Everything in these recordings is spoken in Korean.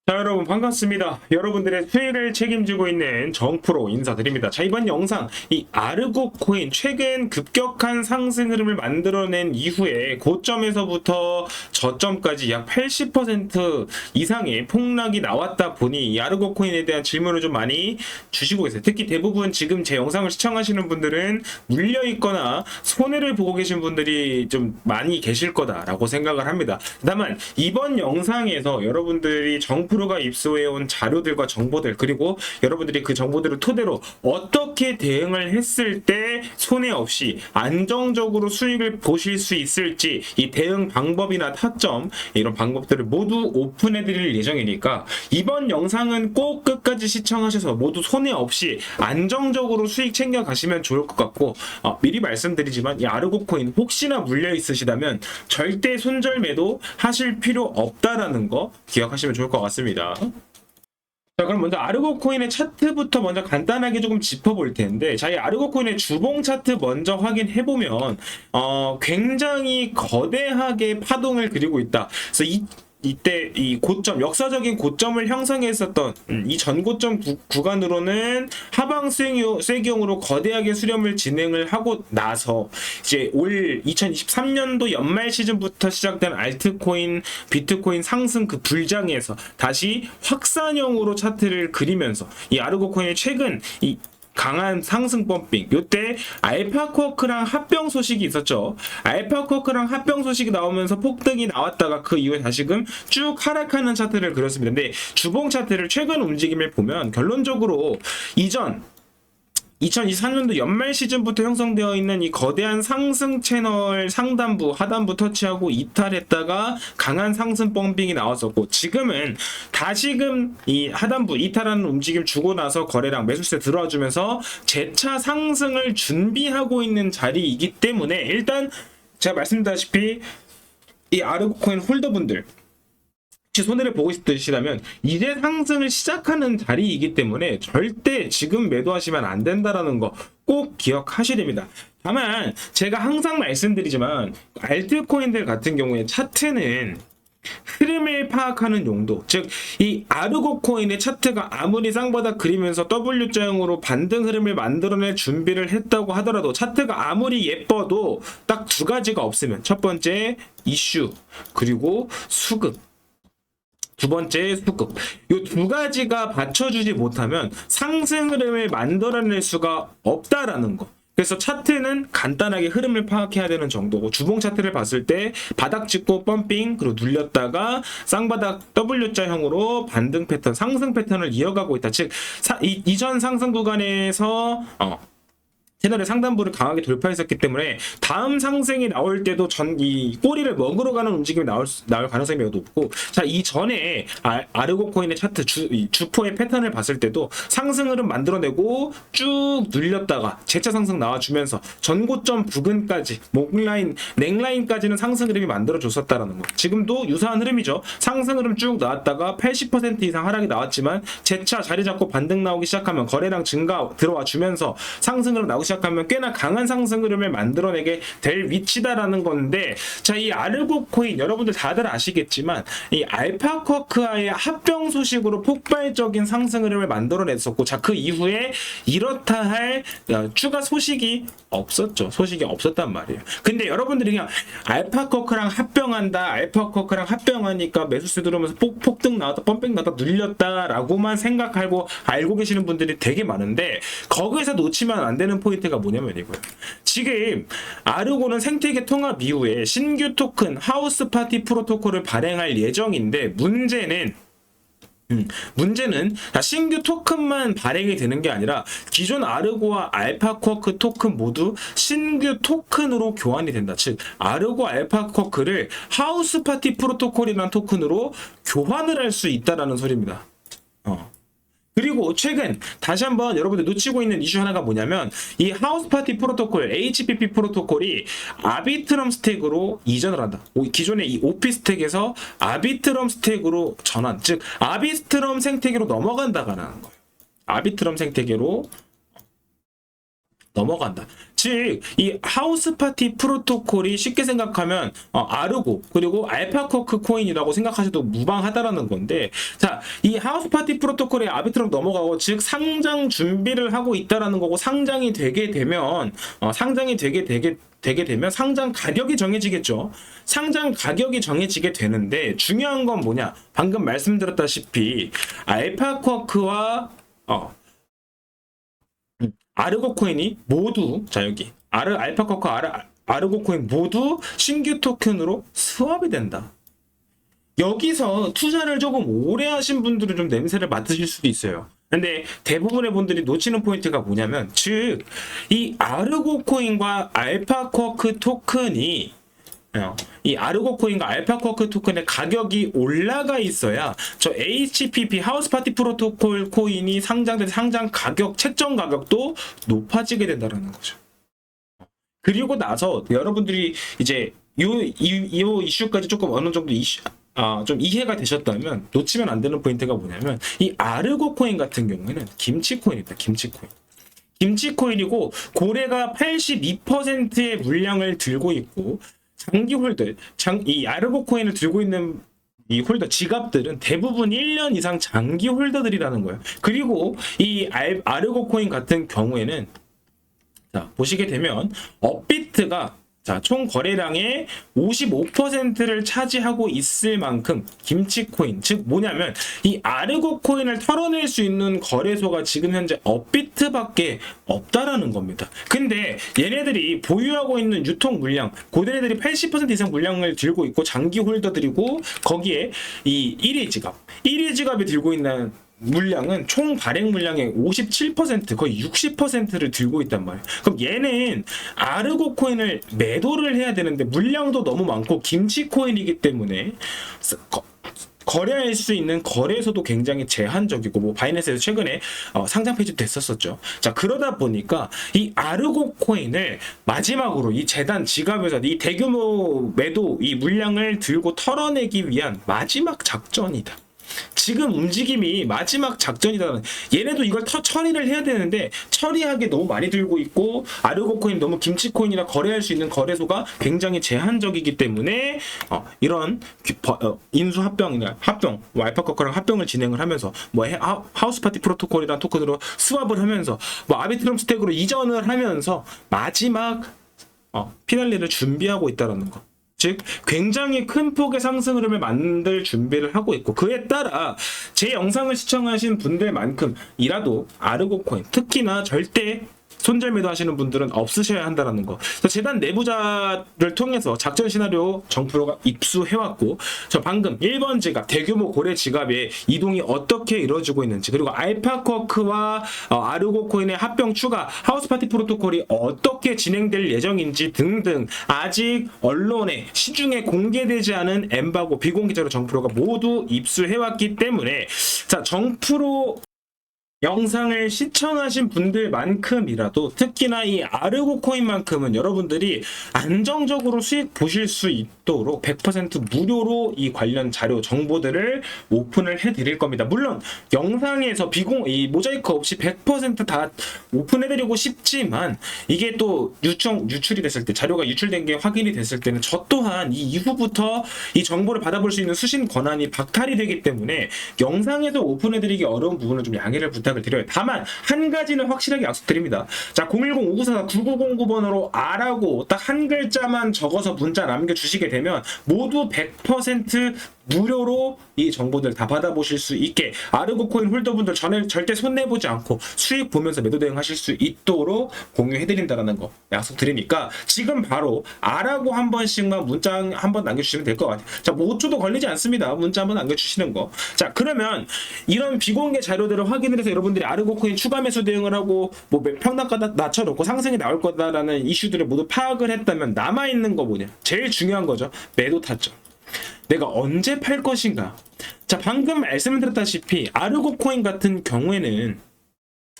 자, 여러분 반갑습니다. 여러분들의 수익을 책임지고 있는 정프로 인사드립니다. 자, 이번 영상 이 아르고 코인 최근 급격한 상승 흐름을 만들어낸 이후에 고점에서부터 저점까지 약 80% 이상의 폭락이 나왔다 보니 이 아르고 코인에 대한 질문을 좀 많이 주시고 계세요. 특히 대부분 지금 제 영상을 시청하시는 분들은 물려 있거나 손해를 보고 계신 분들이 좀 많이 계실 거다라고 생각을 합니다. 다만 이번 영상에서 여러분들이 정프로가 입수해온 자료들과 정보들, 그리고 여러분들이 그 정보들을 토대로 어떻게 대응을 했을 때 손해 없이 안정적으로 수익을 보실 수 있을지, 이 대응 방법이나 타점, 이런 방법들을 모두 오픈해 드릴 예정이니까 이번 영상은 꼭 끝까지 시청하셔서 모두 손해 없이 안정적으로 수익 챙겨 가시면 좋을 것 같고, 미리 말씀드리지만 이 아르고 코인 혹시나 물려 있으시다면 절대 손절 매도 하실 필요 없다라는 거 기억하시면 좋을 것 같습니다. 자, 그럼 먼저 아르고 코인의 차트부터 먼저 간단하게 조금 짚어볼 텐데, 자, 이 아르고 코인의 주봉 차트 먼저 확인해 보면 굉장히 거대하게 파동을 그리고 있다. 그래서 이때 이 고점, 역사적인 고점을 형성했었던 이 전고점 구간으로는 하방 쐐기용으로 거대하게 수렴을 진행을 하고 나서 이제 올 2023년도 연말 시즌부터 시작된 알트코인, 비트코인 상승 그 불장에서 다시 확산형으로 차트를 그리면서 이 아르고 코인의 최근 이 강한 상승 펌핑, 요때 알파쿼크랑 합병 소식이 있었죠. 알파쿼크랑 합병 소식이 나오면서 폭등이 나왔다가 그 이후에 다시금 쭉 하락하는 차트를 그렸습니다. 근데 주봉 차트를 최근 움직임을 보면 결론적으로 이전 2023년도 연말 시즌부터 형성되어 있는 이 거대한 상승 채널 상단부, 하단부 터치하고 이탈했다가 강한 상승 펌핑이 나왔었고, 지금은 다시금 이 하단부 이탈하는 움직임 주고 나서 거래량 매수세 들어와 주면서 재차 상승을 준비하고 있는 자리이기 때문에, 일단 제가 말씀드렸다시피 이 아르고 코인 홀더분들 손해를 보고 싶으시다면 이제 상승을 시작하는 자리이기 때문에 절대 지금 매도하시면 안 된다라는 거 꼭 기억하셔야 됩니다. 다만 제가 항상 말씀드리지만 알트코인들 같은 경우에 차트는 흐름을 파악하는 용도, 즉 이 아르고 코인의 차트가 아무리 쌍바닥 그리면서 W자형으로 반등 흐름을 만들어낼 준비를 했다고 하더라도, 차트가 아무리 예뻐도 딱 두 가지가 없으면, 첫 번째 이슈, 그리고 수급, 두 번째 수급, 이 두 가지가 받쳐주지 못하면 상승 흐름을 만들어낼 수가 없다라는 거. 그래서 차트는 간단하게 흐름을 파악해야 되는 정도고, 주봉 차트를 봤을 때 바닥 찍고 펌핑, 그리고 눌렸다가 쌍바닥 W자형으로 반등 패턴, 상승 패턴을 이어가고 있다. 즉 이전 상승 구간에서 채널의 상단부를 강하게 돌파했었기 때문에 다음 상승이 나올 때도 이 꼬리를 먹으러 가는 움직임이 나올 가능성이 매우 높고, 자, 이전에 아르고 코인의 차트 주포의 패턴을 봤을 때도 상승 흐름 만들어내고 쭉 눌렸다가 재차 상승 나와주면서 전고점 부근까지 넥라인까지는 상승 흐름이 만들어줬었다라는 거. 지금도 유사한 흐름이죠. 상승 흐름 쭉 나왔다가 80% 이상 하락이 나왔지만 재차 자리 잡고 반등 나오기 시작하면 거래량 증가 들어와 주면서 상승 흐름 나오기 시작하면 꽤나 강한 상승 흐름을 만들어내게 될 위치다라는 건데, 자, 이 아르고 코인 여러분들 다들 아시겠지만 이 알파쿼크와의 합병 소식으로 폭발적인 상승 흐름을 만들어냈었고, 자, 그 이후에 이렇다 할 추가 소식이 없었죠. 소식이 없었단 말이에요. 근데 여러분들이 그냥 알파쿼크랑 합병한다, 알파쿼크랑 합병하니까 매수세 들어오면서 폭등 나왔다, 펌핑 나왔다, 눌렸다라고만 생각하고 알고 계시는 분들이 되게 많은데, 거기에서 놓치면 안 되는 포인트가 뭐냐면 이거예요. 지금 아르고는 생태계 통합 이후에 신규 토큰 하우스 파티 프로토콜을 발행할 예정인데, 문제는 신규 토큰만 발행이 되는 게 아니라 기존 아르고와 알파쿼크 토큰 모두 신규 토큰으로 교환이 된다. 즉 아르고 알파쿼크를 하우스 파티 프로토콜이라는 토큰으로 교환을 할 수 있다라는 소리입니다. 그리고 최근 다시 한번 여러분들 놓치고 있는 이슈 하나가 뭐냐면, 이 하우스 파티 프로토콜 HPP 프로토콜이 아비트럼 스택으로 이전을 한다. 기존의 이 오피 스택에서 아비트럼 스택으로 전환, 즉 아비트럼 생태계로 넘어간다가 하는 거예요. 아비트럼 생태계로 넘어간다. 즉, 이 하우스 파티 프로토콜이 쉽게 생각하면 아르고 그리고 알파쿼크 코인이라고 생각하셔도 무방하다라는 건데, 자, 이 하우스 파티 프로토콜에 아비트럼 넘어가고, 즉 상장 준비를 하고 있다라는 거고, 상장이 되게 되면 상장 가격이 정해지겠죠. 상장 가격이 정해지게 되는데, 중요한 건 뭐냐? 방금 말씀드렸다시피 알파쿼크와 아르고 코인이 모두, 자 여기 알파쿼크 아르고 코인 모두 신규 토큰으로 스왑이 된다. 여기서 투자를 조금 오래 하신 분들은 좀 냄새를 맡으실 수도 있어요. 근데 대부분의 분들이 놓치는 포인트가 뭐냐면, 즉 이 아르고 코인과 알파쿼크 토큰이 이 아르고 코인과 알파쿼크 토큰의 가격이 올라가 있어야 저 HPP 하우스 파티 프로토콜 코인이 상장된 상장 가격, 책정 가격도 높아지게 된다는 거죠. 그리고 나서 여러분들이 이제 요 이슈까지 조금 어느 정도 좀 이해가 되셨다면, 놓치면 안 되는 포인트가 뭐냐면, 이 아르고 코인 같은 경우에는 김치 코인입니다. 김치 코인이고, 고래가 82%의 물량을 들고 있고, 장기 홀더, 이 아르고 코인을 들고 있는 이 홀더 지갑들은 대부분 1년 이상 장기 홀더들이라는 거예요. 그리고 이 아르고 코인 같은 경우에는, 자, 보시게 되면 업비트가 총 거래량의 55%를 차지하고 있을 만큼 김치코인, 즉 뭐냐면 이 아르고 코인을 털어낼 수 있는 거래소가 지금 현재 업비트밖에 없다라는 겁니다. 근데 얘네들이 보유하고 있는 유통 물량, 고대네들이 80% 이상 물량을 들고 있고 장기 홀더들이고, 거기에 이 1위 지갑이 들고 있는 물량은 총 발행 물량의 57%, 거의 60%를 들고 있단 말이에요. 그럼 얘는 아르고 코인을 매도를 해야 되는데 물량도 너무 많고 김치 코인이기 때문에 거래할 수 있는 거래소도 굉장히 제한적이고, 뭐 바이낸스에서 최근에 상장 폐지도 됐었었죠. 자, 그러다 보니까 이 아르고 코인을 마지막으로 이 재단 지갑에서 이 대규모 매도 이 물량을 들고 털어내기 위한 마지막 작전이다. 지금 움직임이 마지막 작전이다. 얘네도 이걸 처리를 해야 되는데 처리하기 너무 많이 들고 있고, 아르고 코인 너무 김치 코인이라 거래할 수 있는 거래소가 굉장히 제한적이기 때문에 이런 인수 합병, 알파쿼크랑 합병을 진행을 하면서 하우스 파티 프로토콜이라는 토큰으로 스왑을 하면서 아비트럼 스택으로 이전을 하면서 마지막 피날레를 준비하고 있다는 거. 즉 굉장히 큰 폭의 상승 흐름을 만들 준비를 하고 있고, 그에 따라 제 영상을 시청하신 분들만큼이라도 아르고 코인, 특히나 절대 손절 매도 하시는 분들은 없으셔야 한다는 거. 그래서 재단 내부자를 통해서 작전 시나리오 정프로가 입수해왔고, 저 방금 1번 지갑, 대규모 고래 지갑의 이동이 어떻게 이루어지고 있는지, 그리고 알파쿼크와 아르고 코인의 합병 추가, 하우스 파티 프로토콜이 어떻게 진행될 예정인지 등등 아직 언론에 시중에 공개되지 않은 엠바고 비공개 자료 정프로가 모두 입수해왔기 때문에, 자, 정프로 영상을 시청하신 분들만큼이라도, 특히나 이 아르고 코인만큼은 여러분들이 안정적으로 수익 보실 수 있도록 100% 무료로 이 관련 자료 정보들을 오픈을 해드릴 겁니다. 물론 영상에서 이 모자이크 없이 100% 다 오픈해드리고 싶지만, 이게 또 유출이 됐을 때, 자료가 유출된 게 확인이 됐을 때는 저 또한 이 이후부터 이 정보를 받아볼 수 있는 수신 권한이 박탈이 되기 때문에 영상에서 오픈해드리기 어려운 부분은 좀 양해를 부탁을 드려요. 다만 한 가지는 확실하게 약속드립니다. 자, 010-5944-9909번으로 R하고 딱 한 글자만 적어서 문자 남겨주시게 되면 모두 100% 무료로 이 정보들 다 받아보실 수 있게, 아르고 코인 홀더분들 절대 손내보지 않고 수익 보면서 매도 대응하실 수 있도록 공유해드린다는 거 약속드리니까, 지금 바로 R하고 한 번씩만 문자 한 번 남겨주시면 될 것 같아요. 자, 뭐 5초도 걸리지 않습니다. 문자 한 번 남겨주시는 거. 자, 그러면 이런 비공개 자료들을 확인을 해서 여러분들이 아르고 코인 추가 매수 대응을 하고 뭐 평단가 낮춰놓고 상승이 나올 거다라는 이슈들을 모두 파악을 했다면, 남아있는 거 뭐냐? 제일 중요한 거죠. 매도 타점. 내가 언제 팔 것인가? 자, 방금 말씀드렸다시피 아르고 코인 같은 경우에는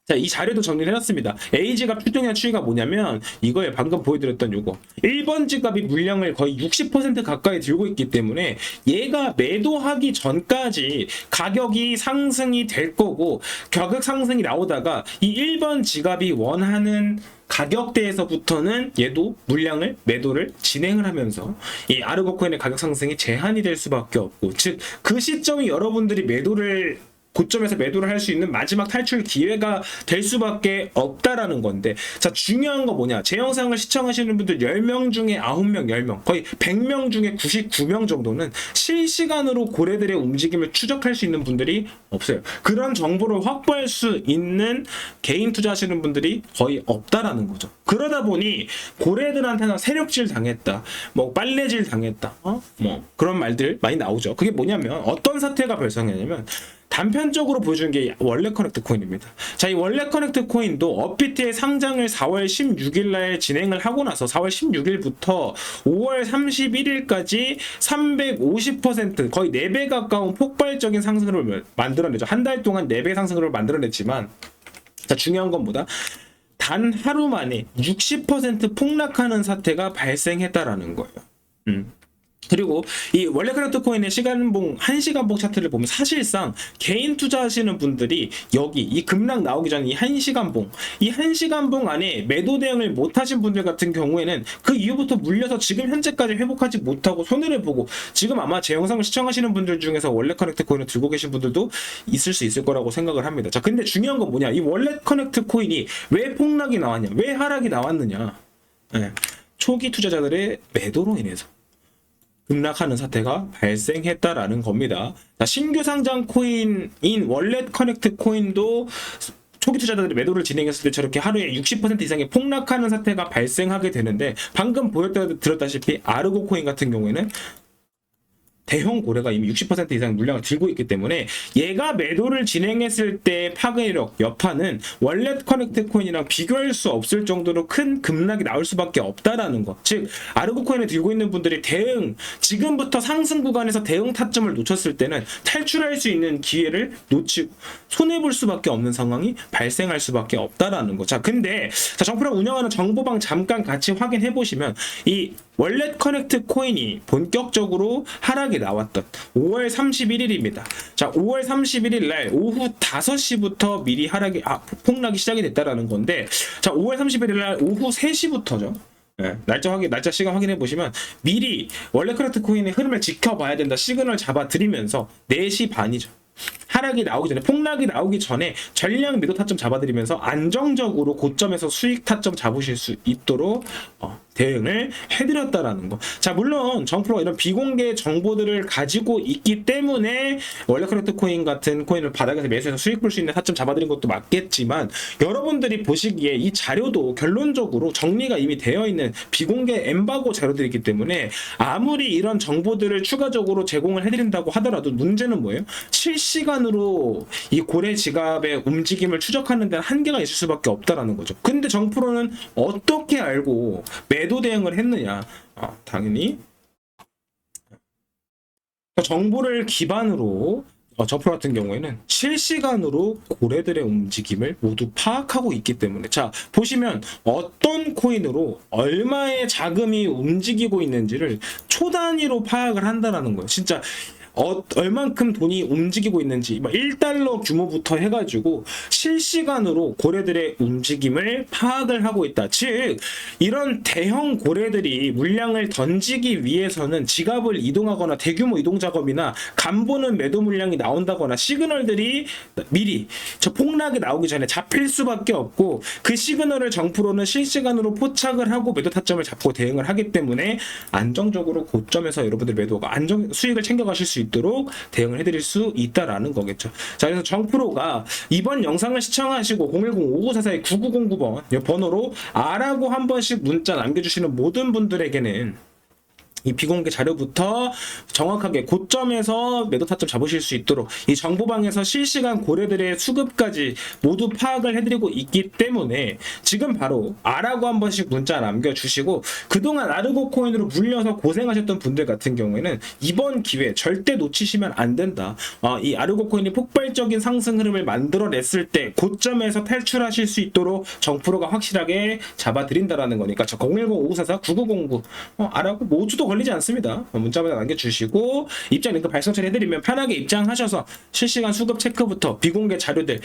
자, 이 자료도 정리를 해놨습니다. A지갑 추정의 추이가 뭐냐면 이거에 방금 보여드렸던 요거 1번 지갑이 물량을 거의 60% 가까이 들고 있기 때문에 얘가 매도하기 전까지 가격이 상승이 될 거고 가격 상승이 나오다가 이 1번 지갑이 원하는 가격대에서부터는 얘도 물량을 매도를 진행을 하면서 이 아르고 코인의 가격 상승이 제한이 될 수밖에 없고, 즉 그 시점이 여러분들이 매도를 고점에서 매도를 할 수 있는 마지막 탈출 기회가 될 수밖에 없다라는 건데, 자, 중요한 거 뭐냐, 제 영상을 시청하시는 분들 10명 중에 9명, 10명, 거의 100명 중에 99명 정도는 실시간으로 고래들의 움직임을 추적할 수 있는 분들이 없어요. 그런 정보를 확보할 수 있는 개인 투자하시는 분들이 거의 없다라는 거죠. 그러다 보니 고래들한테는 세력질 당했다, 뭐 빨래질 당했다, 뭐 그런 말들 많이 나오죠. 그게 뭐냐면 어떤 사태가 발생하냐면 단편적으로 보여주는 게 원래 커넥트 코인입니다. 자, 이 원래 커넥트 코인도 업비트의 상장을 4월 16일 날 진행을 하고 나서 4월 16일부터 5월 31일까지 350% 거의 4배 가까운 폭발적인 상승을 만들어내죠. 한 달 동안 4배 상승을 만들어냈지만, 자, 중요한 건 뭐다? 단 하루 만에 60% 폭락하는 사태가 발생했다라는 거예요. 그리고 이 원래 커넥트 코인의 시간봉 1시간봉 차트를 보면 사실상 개인 투자하시는 분들이 여기 이 급락 나오기 전 이 1시간봉 안에 매도 대응을 못 하신 분들 같은 경우에는 그 이후부터 물려서 지금 현재까지 회복하지 못하고 손해를 보고, 지금 아마 제 영상을 시청하시는 분들 중에서 원래 커넥트 코인을 들고 계신 분들도 있을 수 있을 거라고 생각을 합니다. 자, 근데 중요한 건 뭐냐, 이 원래 커넥트 코인이 왜 폭락이 나왔냐, 왜 하락이 나왔느냐, 초기 투자자들의 매도로 인해서 급락하는 사태가 발생했다라는 겁니다. 자, 신규 상장 코인인 월렛 커넥트 코인도 초기 투자자들이 매도를 진행했을 때 저렇게 하루에 60% 이상의 폭락하는 사태가 발생하게 되는데, 방금 들었다시피 아르고 코인 같은 경우에는 대형 고래가 이미 60% 이상 물량을 들고 있기 때문에 얘가 매도를 진행했을 때 파괴력, 여파는 월렛 커넥트 코인이랑 비교할 수 없을 정도로 큰 급락이 나올 수밖에 없다라는 것. 즉 아르고 코인을 들고 있는 분들이 지금부터 상승 구간에서 대응 타점을 놓쳤을 때는 탈출할 수 있는 기회를 놓치고 손해볼 수밖에 없는 상황이 발생할 수밖에 없다라는 거. 자, 근데 정프로 운영하는 정보방 잠깐 같이 확인해 보시면 이 월렛 커넥트 코인이 본격적으로 하락이 나왔던 5월 31일입니다. 자, 5월 31일 날 오후 5시부터 미리 폭락이 시작이 됐다라는 건데, 자, 5월 31일 날 오후 3시부터죠. 날짜 시간 확인해 보시면 미리 원래 커넥트 코인의 흐름을 지켜봐야 된다 시그널 잡아드리면서 4시 반이죠. 하락이 나오기 전에, 폭락이 나오기 전에 전량 매도 타점 잡아드리면서 안정적으로 고점에서 수익 타점 잡으실 수 있도록 대응을 해드렸다라는 거. 자, 물론 정프로가 이런 비공개 정보들을 가지고 있기 때문에 원래 커넥트 코인 같은 코인을 바닥에서 매수해서 수익 볼 수 있는 타점 잡아드린 것도 맞겠지만, 여러분들이 보시기에 이 자료도 결론적으로 정리가 이미 되어 있는 비공개 엠바고 자료들이기 때문에 아무리 이런 정보들을 추가적으로 제공을 해드린다고 하더라도 문제는 뭐예요? 실시간으로 이 고래 지갑의 움직임을 추적하는 데는 한계가 있을 수밖에 없다라는 거죠. 근데 정프로는 어떻게 알고 매도 대응을 했느냐? 당연히 정보를 기반으로 정프로 같은 경우에는 실시간으로 고래들의 움직임을 모두 파악하고 있기 때문에, 자, 보시면 어떤 코인으로 얼마의 자금이 움직이고 있는지를 초 단위로 파악을 한다라는 거예요. 진짜 얼만큼 돈이 움직이고 있는지 1달러 규모부터 해가지고 실시간으로 고래들의 움직임을 파악을 하고 있다. 즉 이런 대형 고래들이 물량을 던지기 위해서는 지갑을 이동하거나 대규모 이동 작업이나 간보는 매도 물량이 나온다거나 시그널들이 미리 저 폭락이 나오기 전에 잡힐 수밖에 없고, 그 시그널을 정프로는 실시간으로 포착을 하고 매도 타점을 잡고 대응을 하기 때문에 안정적으로 고점에서 여러분들 매도가 수익을 챙겨가실 수 있도록 대응을 해드릴 수 있다라는 거겠죠. 자, 그래서 정프로가 이번 영상을 시청하시고 010-5944-9909번 번호로 아라고 한 번씩 문자 남겨주시는 모든 분들에게는 이 비공개 자료부터 정확하게 고점에서 매도 타점 잡으실 수 있도록 이 정보방에서 실시간 고래들의 수급까지 모두 파악을 해드리고 있기 때문에 지금 바로 아라고 한 번씩 문자 남겨주시고, 그동안 아르고 코인으로 물려서 고생하셨던 분들 같은 경우에는 이번 기회 절대 놓치시면 안 된다. 이 아르고 코인이 폭발적인 상승 흐름을 만들어냈을 때 고점에서 탈출하실 수 있도록 정프로가 확실하게 잡아드린다라는 거니까 저 010-5544-9909 아라고 모두도 걸리지 않습니다. 문자마다 남겨주시고 입장 링크 발송 처리해드리면 편하게 입장하셔서 실시간 수급 체크부터 비공개 자료들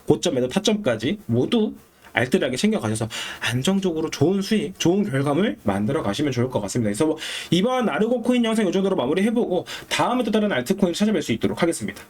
고점에도 타점까지 모두 알뜰하게 챙겨가셔서 안정적으로 좋은 수익, 좋은 결과물 만들어 가시면 좋을 것 같습니다. 그래서 이번 아르고 코인 영상 이 정도로 마무리해보고 다음에 또 다른 알트코인 찾아뵐 수 있도록 하겠습니다.